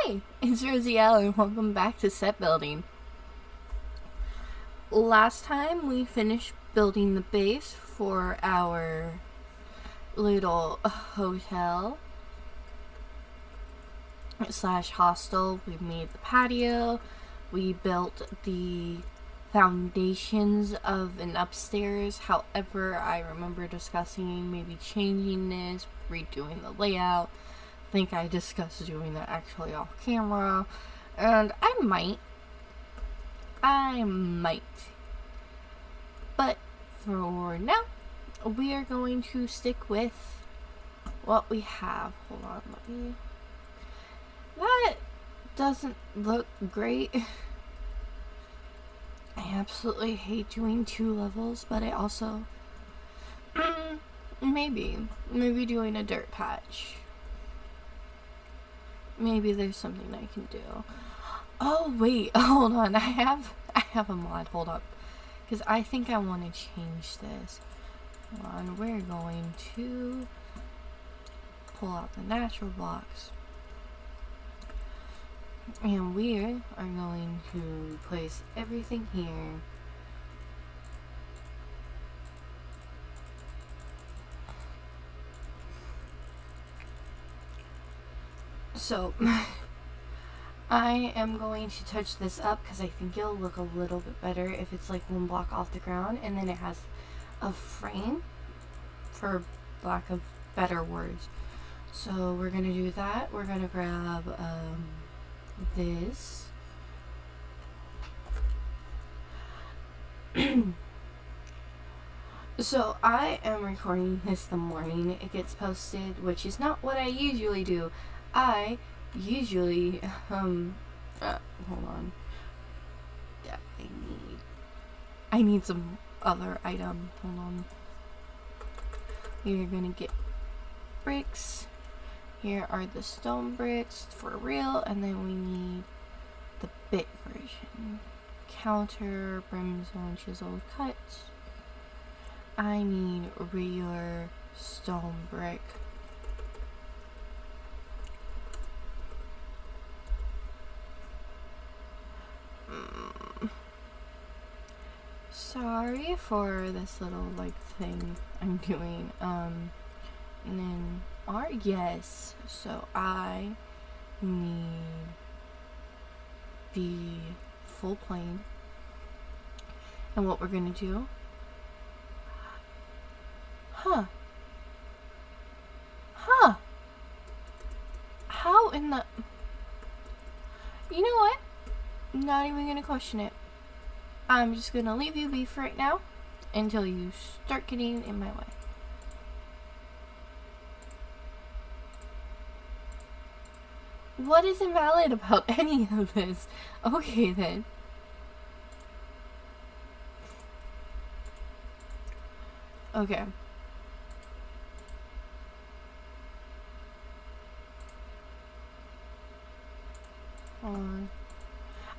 Hi, it's Rosiel and welcome back to set building. Last time we finished building the base for our little hotel slash hostel. We made the patio, we built the foundations of an upstairs. However, I remember discussing maybe changing this, redoing the layout. I think I discussed doing that actually off camera, and I might. But for now, we are going to stick with what we have. Hold on, let me. That doesn't look great. I absolutely hate doing 2 levels, but I also maybe doing a dirt patch. Maybe there's something I can do. Oh wait, hold on. I have a mod. Hold up, because I think I want to change this. Hold on. We're going to pull out the natural blocks, and we are going to place everything here. So I am going to touch this up because I think it'll look a little bit better if it's like 1 block off the ground and then it has a frame, for lack of better words. So we're gonna do that. We're gonna grab this. So I am recording this the morning it gets posted, which is not what I usually do. I usually hold on. Yeah, I need some other item. Hold on. We're gonna get bricks. Here are the stone bricks for real, and then we need the bit version. Counter, brimstone, chisel, cut. I need regular stone brick. Sorry for this little like thing I'm doing. And then yes, so I need the full plane. And what we're gonna do? Huh. How in the? You know what? I'm not even gonna question it. I'm just gonna leave you be for right now until you start getting in my way. What is invalid about any of this? Okay then. Okay.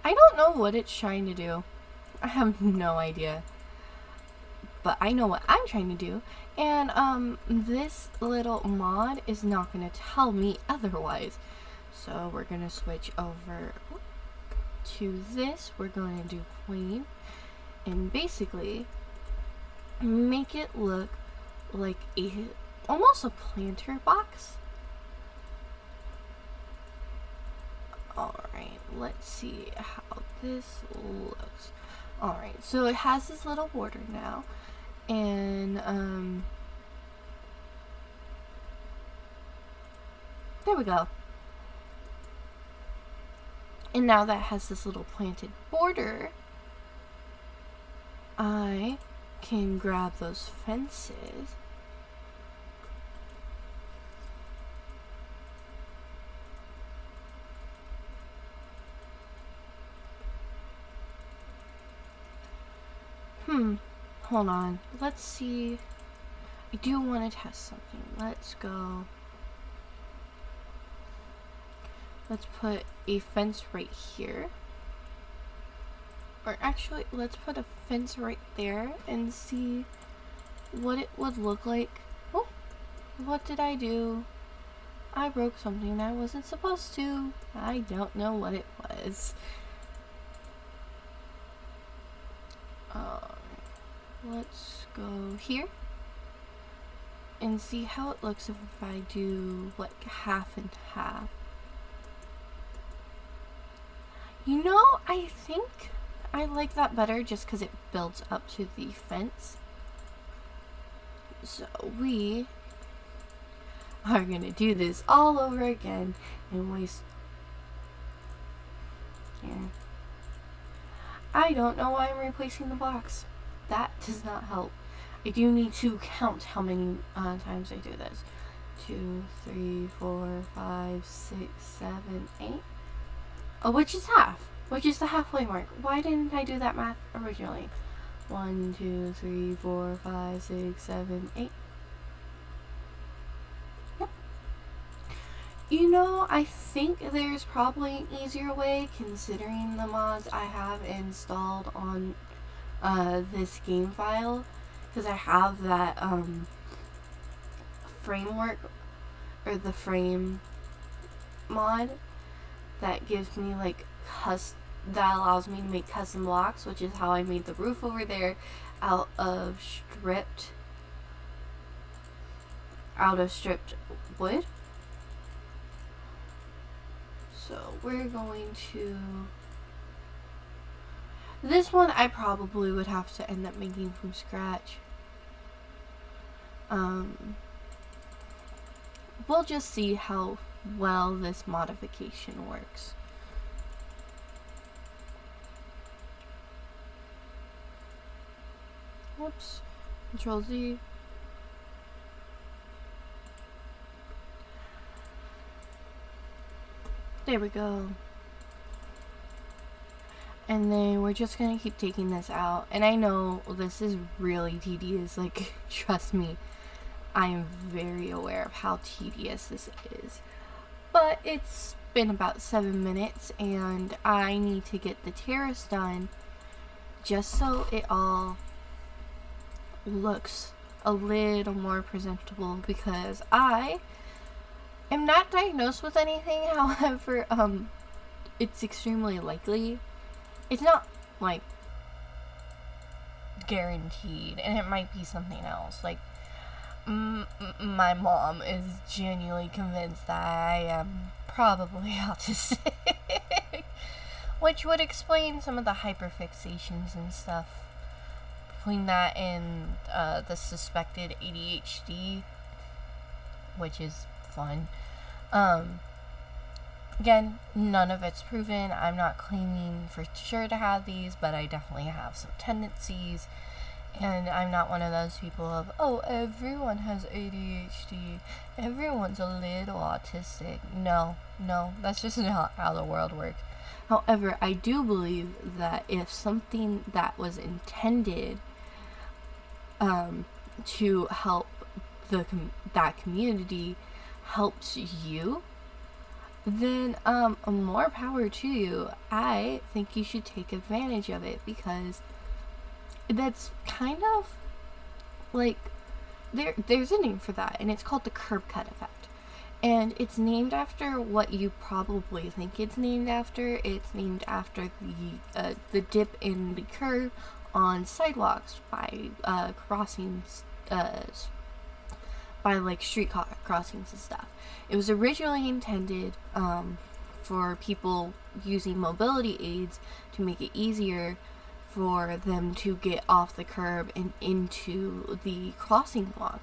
I don't know what it's trying to do. I have no idea. But I know what I'm trying to do. And this little mod is not going to tell me otherwise. So we're going to switch over to this. We're going to do plain. And basically make it look like almost a planter box. Alright, let's see how this looks. Alright, so it has this little border now, and there we go. And now that has this little planted border, I can grab those fences hold on, let's see. I do want to test something. Let's go. Let's put a fence right here. Or actually, let's put a fence right there and see what it would look like. Oh, what did I do? I broke something I wasn't supposed to. I don't know what it was. Let's go here and see how it looks if I do like half and half. You know, I think I like that better just because it builds up to the fence. So we are gonna do this all over again and waste. Yeah. I don't know why I'm replacing the blocks. That does not help. I do need to count how many times I do this. 2, 3, 4, 5, 6, 7, 8. Oh, which is half. Which is the halfway mark. Why didn't I do that math originally? 1, 2, 3, 4, 5, 6, 7, 8. Yep. You know, I think there's probably an easier way considering the mods I have installed on this game file, because I have that framework or the frame mod that gives me like that allows me to make custom blocks, which is how I made the roof over there out of stripped wood. So we're going to, this one I probably would have to end up making from scratch. We'll just see how well this modification works. Whoops. Control Z. There we go. And then we're just gonna keep taking this out. And I know this is really tedious, like, trust me, I am very aware of how tedious this is. But it's been about 7 minutes and I need to get the terrace done just so it all looks a little more presentable, because I am not diagnosed with anything. However, it's extremely likely. It's not like guaranteed, and it might be something else. Like my mom is genuinely convinced that I am probably autistic, which would explain some of the hyperfixations and stuff. Between that and the suspected ADHD, which is fun. Again, none of it's proven. I'm not claiming for sure to have these, but I definitely have some tendencies. And I'm not one of those people of, oh, everyone has ADHD, everyone's a little autistic. No, that's just not how the world works. However, I do believe that if something that was intended to help that community helps you, then more power to you. I think you should take advantage of it, because that's kind of like, there's a name for that, and it's called the curb cut effect. And it's named after what you probably think it's named after. It's named after the dip in the curb on sidewalks by crossings, by like street crossings and stuff. It was originally intended for people using mobility aids to make it easier for them to get off the curb and into the crossing block.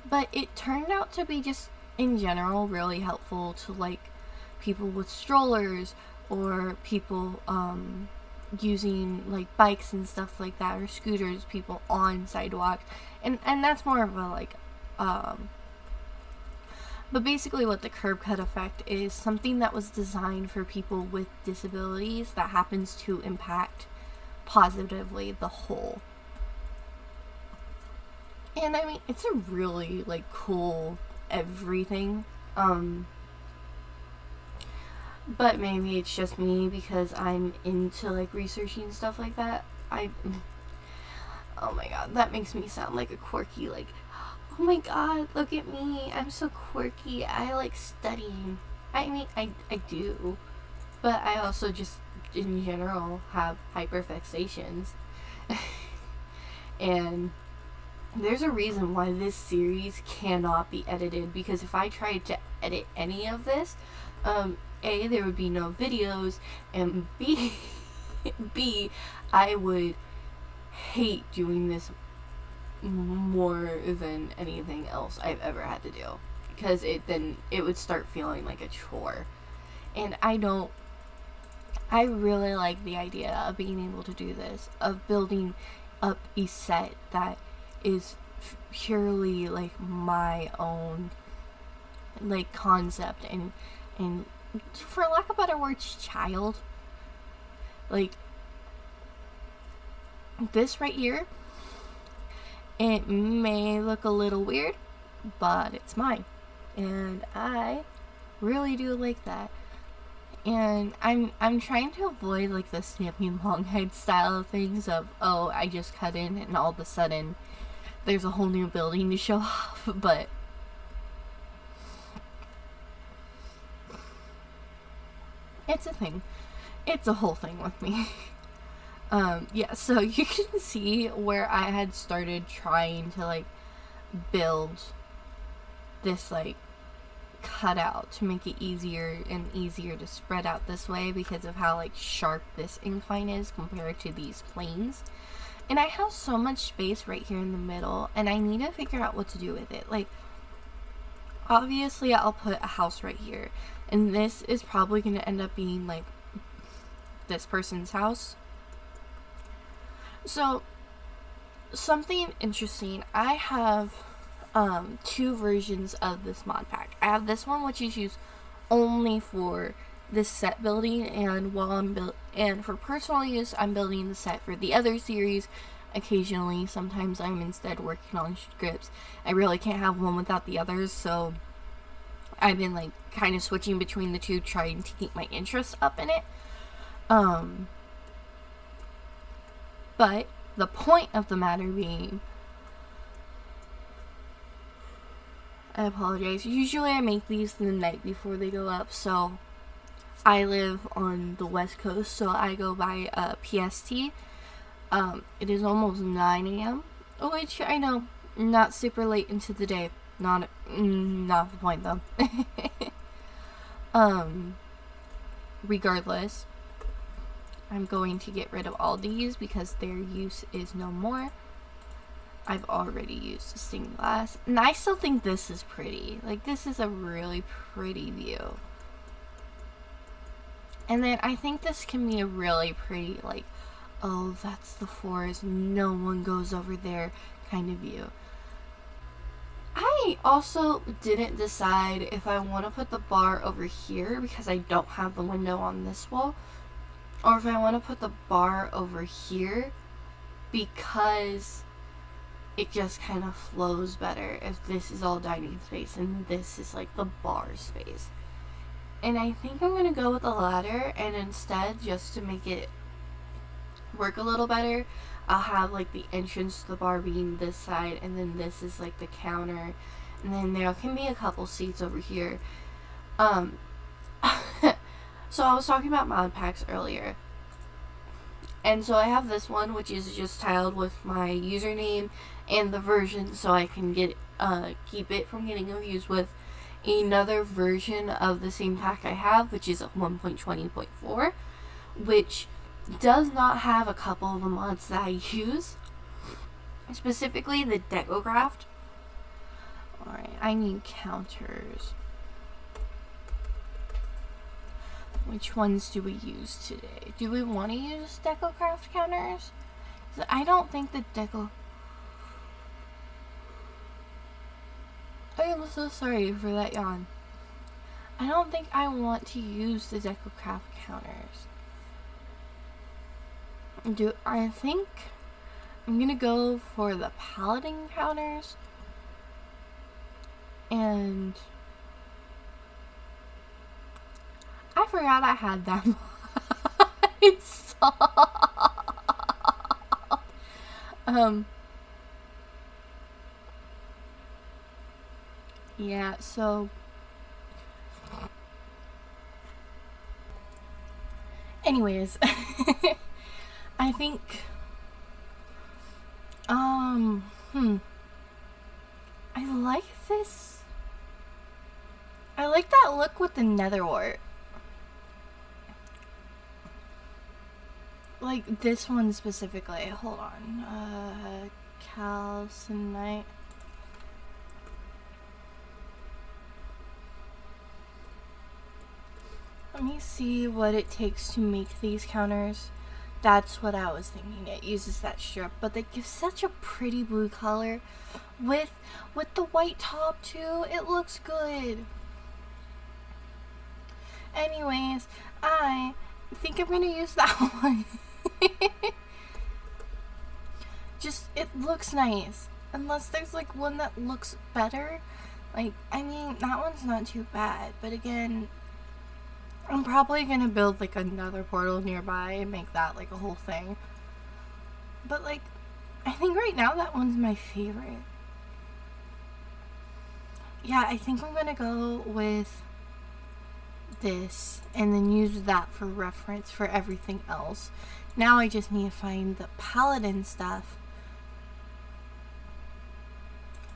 But it turned out to be just in general really helpful to like people with strollers, or people using like bikes and stuff like that, or scooters, people on sidewalks, and that's more of a like but basically what the curb cut effect is, something that was designed for people with disabilities that happens to impact positively the whole. And I mean, it's a really like cool everything. But maybe it's just me because I'm into like researching stuff like that. Oh my god, that makes me sound like a quirky, like, Oh my god, look at me. I'm so quirky. I like studying. I mean, I do. But I also just, in general, have hyperfixations. And there's a reason why this series cannot be edited, because if I tried to edit any of this, A, there would be no videos, and B, I would hate doing this more than anything else I've ever had to do, because it would start feeling like a chore. And I really like the idea of being able to do this, of building up a set that is purely like my own like concept, and for lack of better words, child. Like this right here, it may look a little weird, but it's mine, and I really do like that. And I'm trying to avoid like the stamping longhand style of things of, oh, I just cut in and all of a sudden there's a whole new building to show off. But it's a thing. It's a whole thing with me. Yeah, so you can see where I had started trying to like build this like cutout to make it easier and easier to spread out this way, because of how like sharp this incline is compared to these planes. And I have so much space right here in the middle, and I need to figure out what to do with it. Like, obviously I'll put a house right here, and this is probably going to end up being like this person's house. So something interesting, I have two versions of this mod pack. I have this one, which is used only for this set building, and while and for personal use, I'm building the set for the other series. Occasionally, sometimes I'm instead working on scripts. I really can't have one without the others, so I've been like kind of switching between the two, trying to keep my interest up in it. But the point of the matter being, I apologize. Usually I make these the night before they go up, so I live on the West Coast, so I go by PST. It is almost 9 a.m., which I know, not super late into the day. Not the point though. Regardless, I'm going to get rid of all these because their use is no more. I've already used stained glass, and I still think this is pretty. Like, this is a really pretty view. And then I think this can be a really pretty, like, oh, that's the forest, no one goes over there kind of view. I also didn't decide if I want to put the bar over here because I don't have the window on this wall, or if I want to put the bar over here because it just kind of flows better if this is all dining space and this is like the bar space. And I think I'm going to go with the latter, and instead, just to make it work a little better, I'll have like the entrance to the bar being this side, and then this is like the counter, and then there can be a couple seats over here. So I was talking about mod packs earlier, and so I have this one, which is just tiled with my username and the version, so I can get keep it from getting confused with another version of the same pack I have, which is 1.20.4, which does not have a couple of the mods that I use, specifically the Decocraft. Alright, I need counters. Which ones do we use today? Do we want to use Decocraft counters? I don't think the I am so sorry for that yawn. I don't think I want to use the Decocraft counters. I think I'm gonna go for the Paladin counters, and I forgot I had them. It's Yeah, so anyways, I think I like this. I like that look with the netherwort. Like this one specifically. Hold on. Calcinite. Let me see what it takes to make these counters. That's what I was thinking. It uses that strip, but they give such a pretty blue color with the white top too. It looks good. Anyways, I think I'm gonna use that one. Just, it looks nice. Unless there's like one that looks better. Like, I mean, that one's not too bad. But again, I'm probably gonna build like another portal nearby and make that like a whole thing. But like, I think right now that one's my favorite. Yeah, I think I'm gonna go with this and then use that for reference for everything else. Now I just need to find the Paladin stuff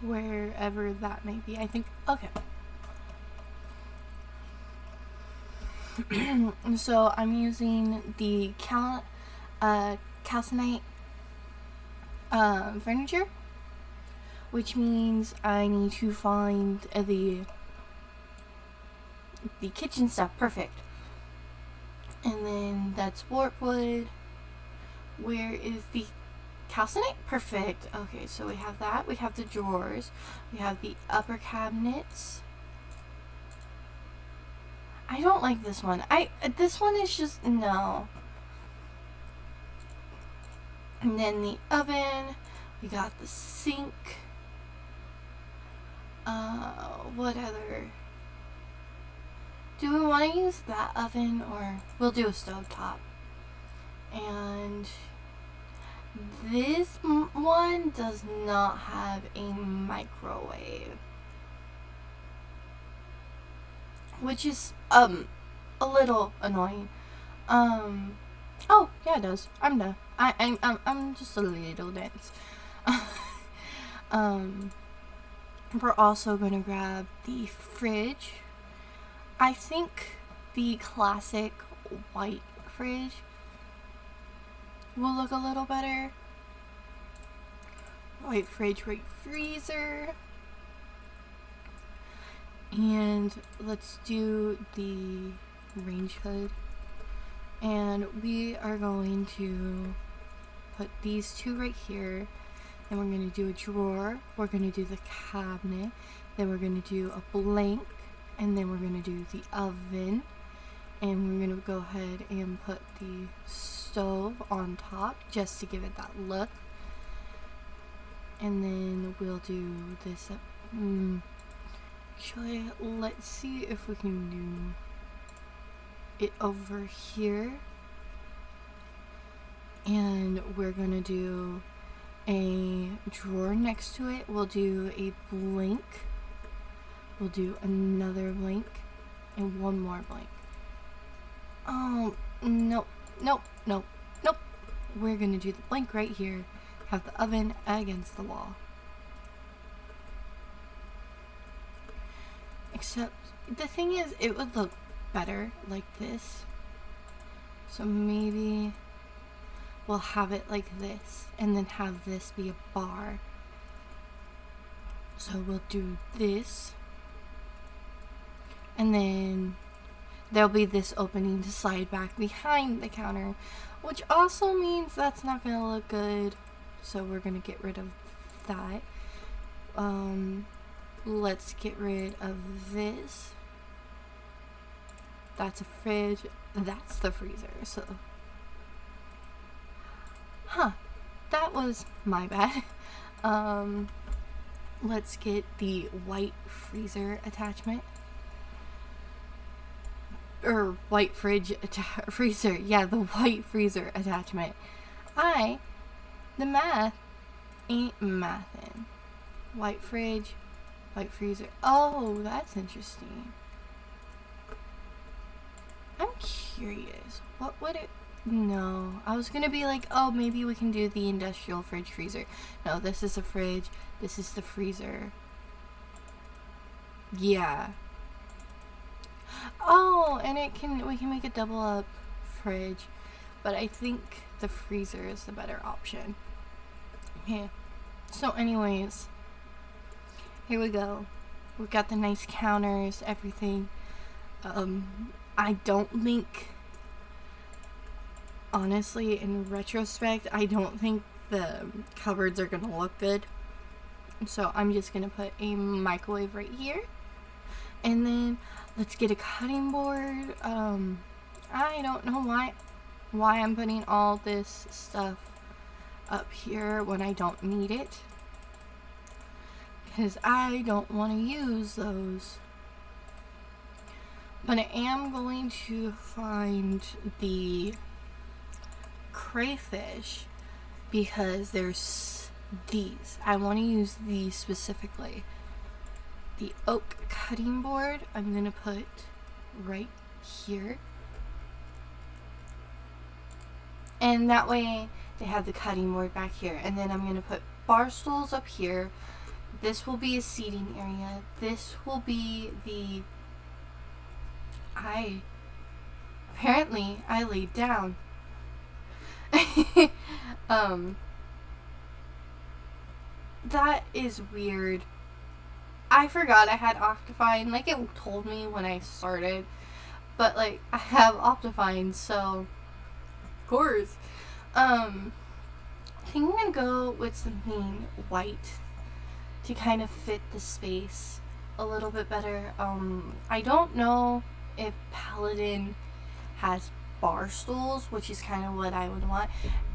wherever that may be. I think, okay. So I'm using the calcinite furniture, which means I need to find the kitchen stuff. Perfect. And then that's warp wood. Where is the calcinite? Perfect. Okay, so we have that. We have the drawers. We have the upper cabinets. I don't like this one. This one is just, no. And then the oven. We got the sink. What other? Do we want to use that oven, or we'll do a stovetop? And this one does not have a microwave, which is a little annoying. Oh yeah, it does. I'm done. I'm just a little dense. We're also gonna grab the fridge. I think the classic white fridge will look a little better. White fridge, white freezer. And let's do the range hood. And we are going to put these two right here. And we're going to do a drawer. We're going to do the cabinet. Then we're going to do a blank. And then we're going to do the oven. And we're going to go ahead and put the stove on top just to give it that look. And then we'll do this up. Actually, let's see if we can do it over here. And we're going to do a drawer next to it. We'll do a blank. We'll do another blank. And one more blank. Oh, nope, nope, nope, nope. We're going to do the blank right here. Have the oven against the wall. Except, the thing is, it would look better like this. So maybe we'll have it like this, and then have this be a bar. So we'll do this. And then there'll be this opening to slide back behind the counter, which also means that's not going to look good. So we're going to get rid of that. Let's get rid of this. That's a fridge. That's the freezer. So, that was my bad. Let's get the white freezer attachment. Or white fridge freezer. Yeah, the white freezer attachment. The math ain't mathin'. White fridge, Like freezer. Oh, that's interesting. I'm curious. What would it... No. I was gonna be like, oh, maybe we can do the industrial fridge freezer. No, this is a fridge. This is the freezer. Yeah. Oh, and we can make a double up fridge. But I think the freezer is the better option. Okay. So anyways, here we go. We've got the nice counters, everything. I don't think, honestly, in retrospect, I don't think the cupboards are gonna look good. So I'm just gonna put a microwave right here. And then let's get a cutting board. I don't know why I'm putting all this stuff up here when I don't need it, because I don't want to use those. But I am going to find the crayfish because there's these. I want to use these specifically. The oak cutting board I'm going to put right here. And that way they have the cutting board back here. And then I'm going to put bar stools up here. This will be a seating area. This will be the... Apparently I laid down. That is weird. I forgot I had Optifine. Like, it told me when I started. But, like, I have Optifine, so... Of course. I think I'm gonna go with something white to kind of fit the space a little bit better. I don't know if Paladin has bar stools, which is kind of what I would want.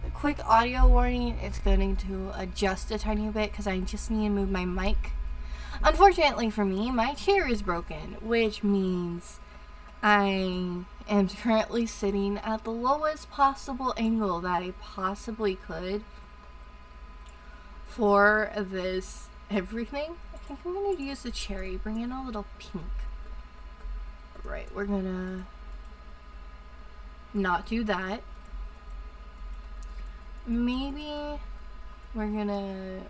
A quick audio warning, it's going to adjust a tiny bit because I just need to move my mic. Unfortunately for me, my chair is broken, which means I am currently sitting at the lowest possible angle that I possibly could for this everything. I think I'm going to use the cherry, bring in a little pink. Right, we're going to not do that. Maybe we're going to...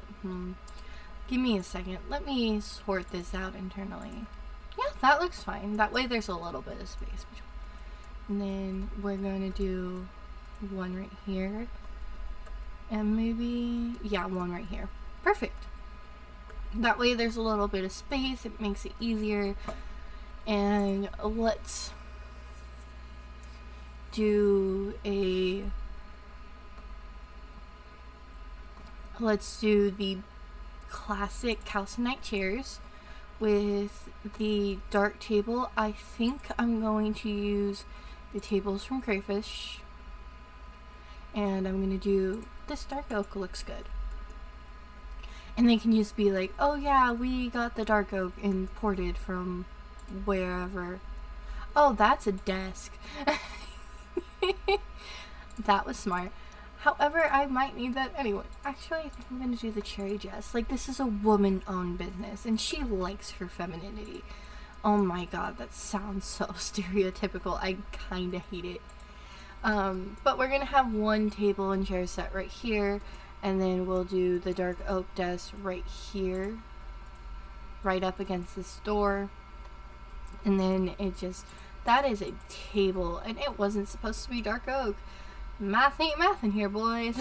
Give me a second. Let me sort this out internally. Yeah, that looks fine. That way there's a little bit of space between. And then we're going to do one right here. And maybe, yeah, one right here. Perfect. That way there's a little bit of space. It makes it easier. And let's do the classic calcinite chairs with the dark table. I think I'm going to use the tables from Crayfish, and I'm going to do this dark oak. Looks good. And they can just be like, oh yeah, we got the dark oak imported from wherever. Oh, that's a desk. That was smart. However, I might need that anyway. Actually, I think I'm going to do the cherry Jess. Like, this is a woman-owned business, and she likes her femininity. Oh my god, that sounds so stereotypical. I kind of hate it. But we're going to have one table and chair set right here, and then we'll do the dark oak desk right here, right up against this door. And then it just, that is a table, and it wasn't supposed to be dark oak. Math ain't math in here, boys.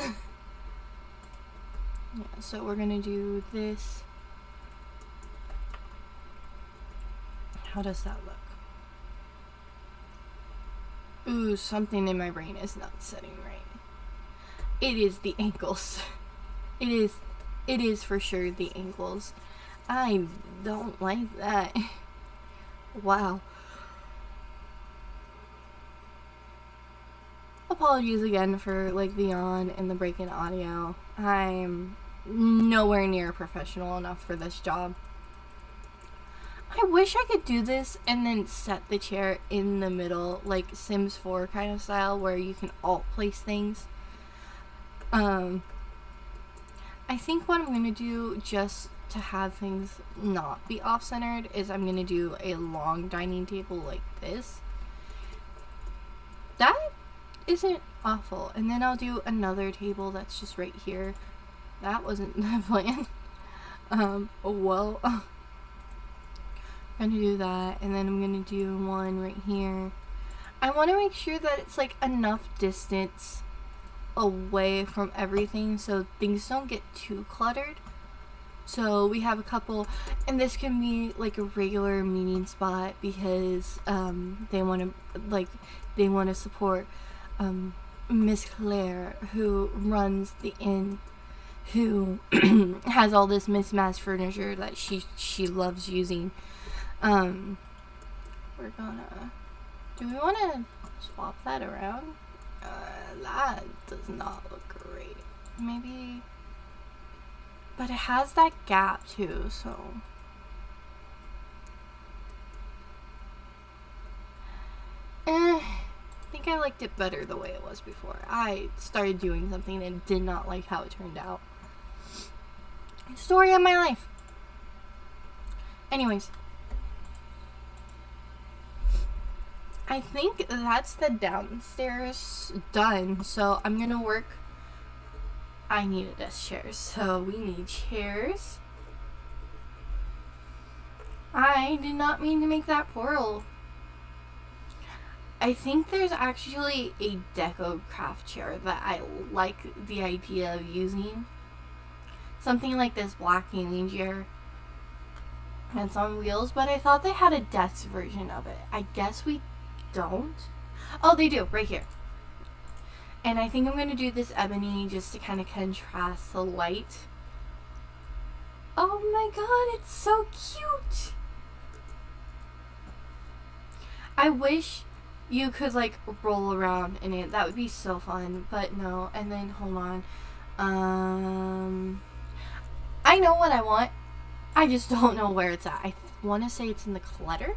Yeah, so we're gonna do this. How does that look? Ooh, something in my brain is not setting right. It is the ankles. It is for sure the ankles. I don't like that. Wow. Apologies again for like the yawn and the break in audio. I'm nowhere near professional enough for this job. I wish I could do this and then set the chair in the middle, like Sims 4 kind of style, where you can alt place things. I think what I'm gonna do, just to have things not be off-centered is I'm gonna do a long dining table like this. That isn't awful. And then I'll do another table that's just right here. That wasn't the plan. Well, I'm gonna do that, and then I'm gonna do one right here. I want to make sure that it's like enough distance away from everything so things don't get too cluttered. So we have a couple, and this can be like a regular meeting spot because they want to support Miss Claire, who runs the inn, who has all this mismatched furniture that she loves using. We're gonna, do we want to swap that around? That does not look great. Maybe, but it has that gap too, so I think I liked it better the way it was before. I started doing something and did not like how it turned out. Story of my life. Anyways, I think that's the downstairs done, so I'm gonna work. I need a desk chair, so we need chairs. I did not mean to make that portal. I think there's actually a Decocraft chair that I like the idea of using. Something like this black gaming chair. And it's on wheels, but I thought they had a desk version of it. I guess we don't. Oh, they do, right here. And I think I'm going to do this ebony just to kind of contrast the light. Oh my god, it's so cute! I wish you could like roll around in it. That would be so fun, but no. And then hold on. I know what I want. I just don't know where it's at. I want to say it's in the clutter.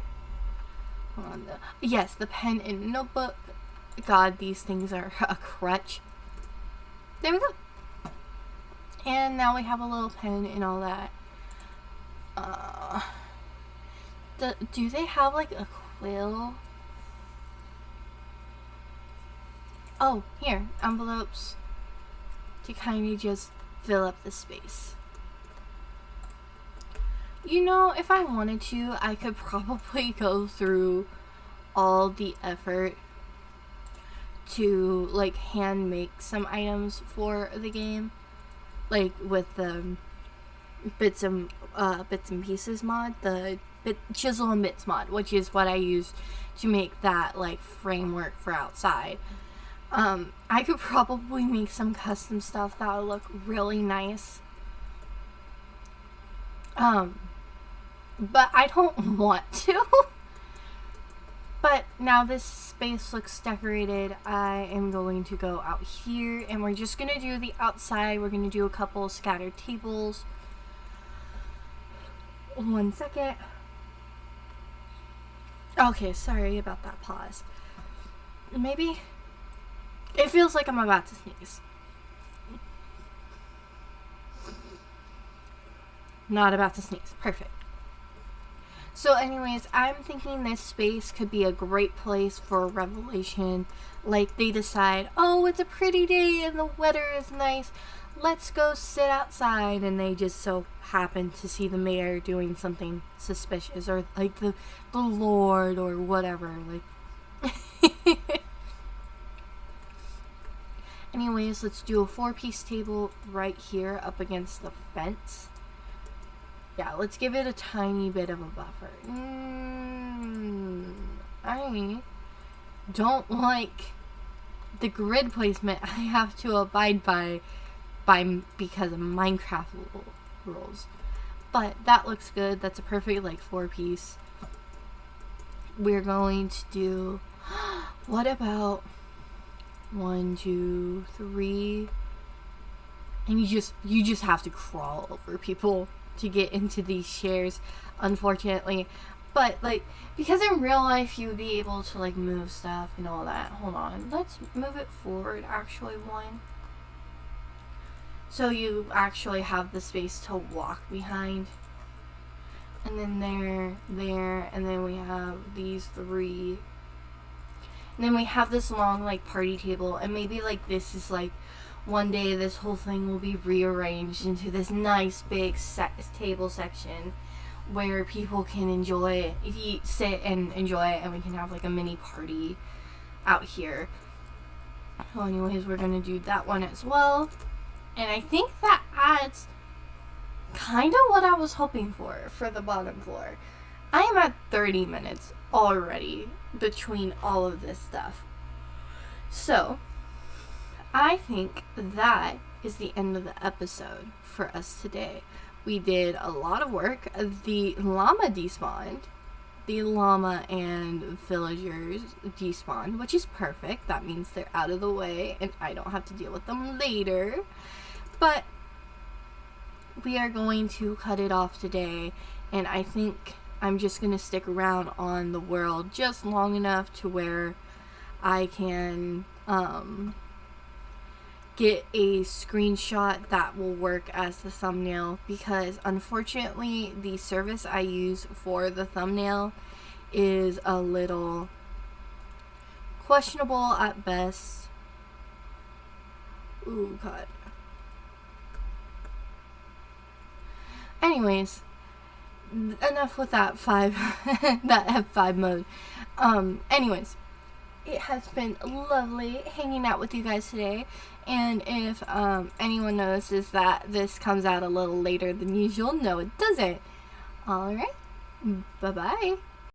Hold on. Yes, the pen and notebook. God, these things are a crutch. There we go. And now we have a little pen and all that. Do they have like a quill? Oh, here, envelopes to kind of just fill up the space. You know, if I wanted to, I could probably go through all the effort to like hand make some items for the game, like with the bits and pieces mod, the chisel and bits mod, which is what I use to make that like framework for outside. I could probably make some custom stuff that would look really nice. But I don't want to. But now this space looks decorated. I am going to go out here and we're just going to do the outside. We're going to do a couple scattered tables. 1 second. Okay, sorry about that pause. Maybe it feels like I'm about to sneeze. Not about to sneeze. Perfect. So anyways, I'm thinking this space could be a great place for a revelation. Like they decide, oh, it's a pretty day and the weather is nice. Let's go sit outside. And they just so happen to see the mayor doing something suspicious. Or like the Lord or whatever. Like. Anyways, let's do a 4-piece table right here up against the fence. Yeah, let's give it a tiny bit of a buffer. I don't like the grid placement I have to abide by because of Minecraft rules. But that looks good. That's a perfect like 4-piece. We're going to do, what about 1, 2, 3, and you just have to crawl over people to get into these chairs, unfortunately. But like, because in real life you would be able to like move stuff and all that. Hold on, let's move it forward actually 1. So you actually have the space to walk behind. And then there, and then we have these 3. And then we have this long, like, party table. And maybe, like, this is, like, one day this whole thing will be rearranged into this nice big table section where people can enjoy, sit and enjoy it, and we can have, like, a mini party out here. Well, anyways, we're gonna do that one as well. And I think that adds kind of what I was hoping for the bottom floor. I am at 30 minutes already between all of this stuff. So, I think that is the end of the episode for us today. We did a lot of work. The llama despawned. The llama and villagers despawned, which is perfect. That means they're out of the way and I don't have to deal with them later. But we are going to cut it off today, and I think I'm just going to stick around on the world just long enough to where I can get a screenshot that will work as the thumbnail, because unfortunately the service I use for the thumbnail is a little questionable at best. Ooh, God. Anyways, enough with that that F5 mode. Anyways, it has been lovely hanging out with you guys today, and if anyone notices that this comes out a little later than usual, no, it doesn't. Alright, bye-bye.